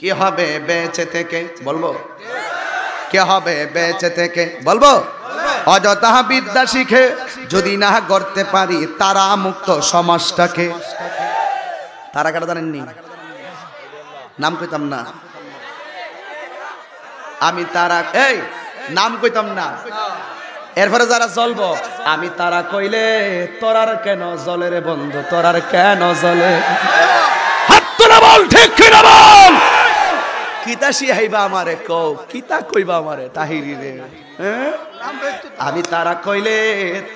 কি হবে বেঁচে থেকে বলবো, কি হবে বেঁচে থেকে বলবো। অযথা বিদ্যা শিখে যদি না গড়তে পারি তারা মুক্ত সমাজটাকে। তারা কাটা জানেননি? নাম কইতাম না আমি, তারা এই নাম কইতাম না। এরপরে যারা জ্বলবো, আমি তারা কইলে তোরার কেন জ্বলে রে বন্ধু, তোরার কেন জ্বলে? হাত তুলে বল ঠিক কিনা বল। কিতা শিখাইবা আমারে কও, কিতা কইবা আমারে তাহিরি রে? আমি তারা কইলে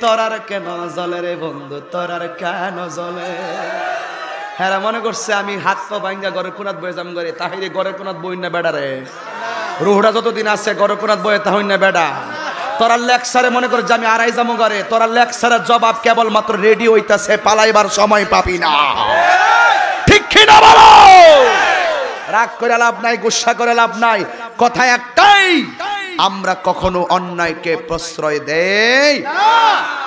তোরার কেন জ্বলে রে বন্ধু, তোরার কেন জ্বলে? হ্যাঁ মনে করছে আমি হাত পা ভাঙ্গা ঘরের কোনাত বয়ে যাম করে, তাহিরে ঘরের কোনাত বই না বেড়া রে। রুহটা যতদিন আছে ঘরের কোনাত বয়ে তাহই না বেড়া। তোরা লেকচারে মনে করে যে আমি আড়াই যাবো ঘরে, তোরা লেকচারের জবাব কেবলমাত্র রেডি হইতাছে, পালাইবার সময় পাবি না। ঠিক কিনা বলো? রাগ করে লাভ নাই, গুসা করে লাভ নাই, কথা একটাই, আমরা কখনো অন্যায়কে প্রশ্রয় দেই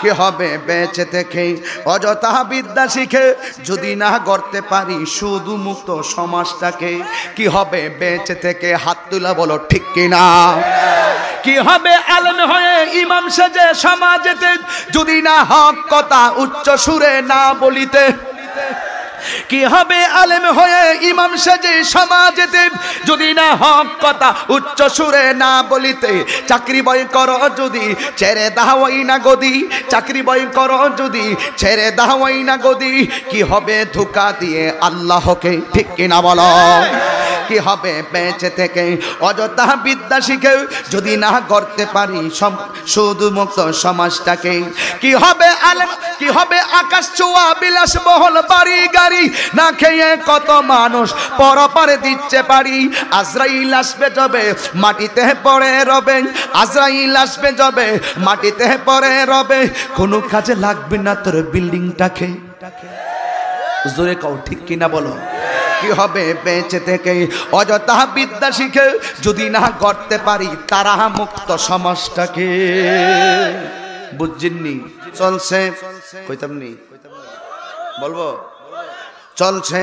কি হবে বেঁচে থেকে। অযথা বিদ্যা শিখে যদি না গড়তে পারি শুধু মুক্ত সমাজটাকে, কি হবে বেঁচে থেকে? হাত তুলা বলো ঠিক কিনা। কি হবে আলেম হয়ে ইমাম সেজে সমাজেতে যদি না হক কথা উচ্চ সুরে না বলিতে? কি হবে আলেম হয়ে ইমাম সেজে সমাজেতে যদি না হক কথা উচ্চ সুরে না বলিতে? চাকরি বই করো যদি ছেড়ে দাওয়াই না গদি, চাকরি বই করো যদি ছেড়ে দাওয়াই না গদি, কি হবে ধোঁকা দিয়ে আল্লাহকে? ঠিক কিনা বলো? কি হবে বেঁচে থেকে? অযথা বিদ্যা শিখে যদি না গড়তে পারি শুধু মুক্ত সমাজটাকে, কি হবে আলেম, কি হবে আকাশ ছোঁয়া বিলাস বহল বাড়ি গাড়ি, না খেয়ে কত মানুষ পরপারে দিচ্ছে পারি। আজরাইল আসবে যাবে মাটিতে পড়ে রবে, আজরাইল আসবে যাবে মাটিতে পড়ে রবে, কোনো কাজে লাগবে না তোর বিল্ডিংটাকে। জোরে কও ঠিক কিনা বলো। কি হবে বেঁচে থেকে? অযথা বিদ্যা শিখে যদি না গড়তে পারি তারা মুক্ত সমাজটাকে। বুঝছেননি? চলছে কইতাম নি বলবো, চলছে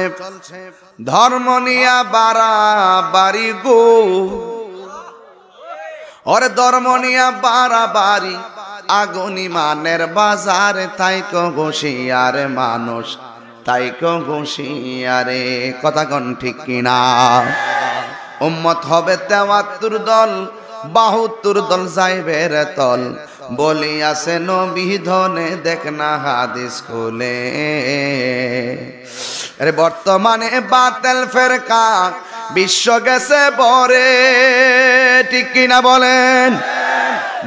ধর্ম নিয়া বাড়াবাড়ি গো, ওরে ধর্ম নিয়া বাড়াবাড়ি আগুনি মানের বাজারে, তাই কো ঘুষিয়ার মানুষ, তাই কো ঘুষিয়ারে। কথা কন ঠিক কিনা? উম্মত হবে ৭৩ দল, ৭২ দল যাইবে রে তল, বলি আছে নবী ধনে দেখ না হাদিস খুলে। আরে বর্তমানে বাতিল ফেরকা বিশ্ব গেছে বরে, ঠিক কিনা বলেন?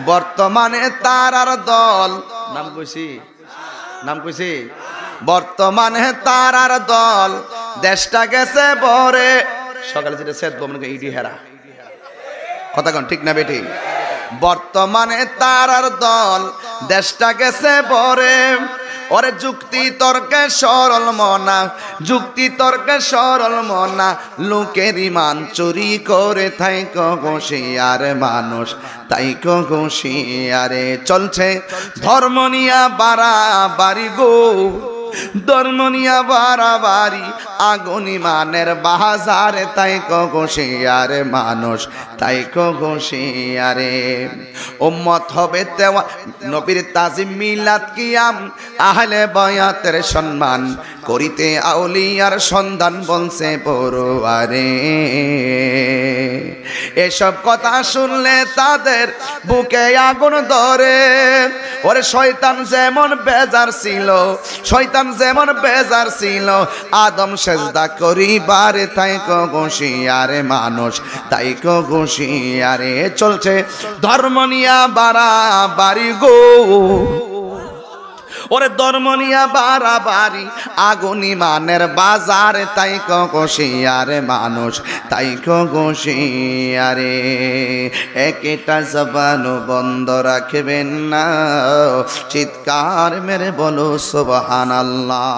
বর্তমানে তারার দল, নাম কইছি নাম কইছি, বর্তমানে তারার দল দেশটা গেছে বরে। সকালে যেটা সেদ মনে ইডি হেরা, কথা কন ঠিক না বেটি? বর্তমানে তারার দল দেশটা গেছে বরে, ওরে যুক্তি তর্কে সরল মনা, যুক্তি তর্কে সরল মনা, লোকের ইমান চুরি করে থাইক ঘুষিয়ার মানুষ, তাইক ঘুষিয়ারে। চলছে ধর্ম নিয়া বাড়াবাড়ি গো, ধর্ম নিয়া বাড়াবাড়ি আগুনি মানের বাজারে, তাইক ঘুষিয়ারে মানুষ, তাইক ঘুষিয়ারে। উম্মত হবে তেওয়া নবীর তাজিম মিলাদ কিয়াম, আহলে বায়াতের সম্মান করিতে আউলিয়ার সন্ধান বলছে পড়ুয়ারে। এসব কথা শুনলে তাদের বুকে আগুন ধরে, ওরে শয়তান যেমন বেজার ছিল, শয়তান যেমন বেজার ছিল আদম সেজদা করিবারে, তাইক ঘুষিয়ারে মানুষ, তাইক ঘুষিয়ারে। চলছে ধর্ম নিয়া বাড়াবাড়ি গো, ওরে ধর্ম নিয়া বাড়াবাড়ি আগুনি মানের বাজারে, তাইক ঘুষিয়ারে মানুষ, তাইক ঘুষিয়ারে। একটা জবান বন্ধ রাখবেন না, চিৎকার মেরে বলো সুবহানাল্লাহ।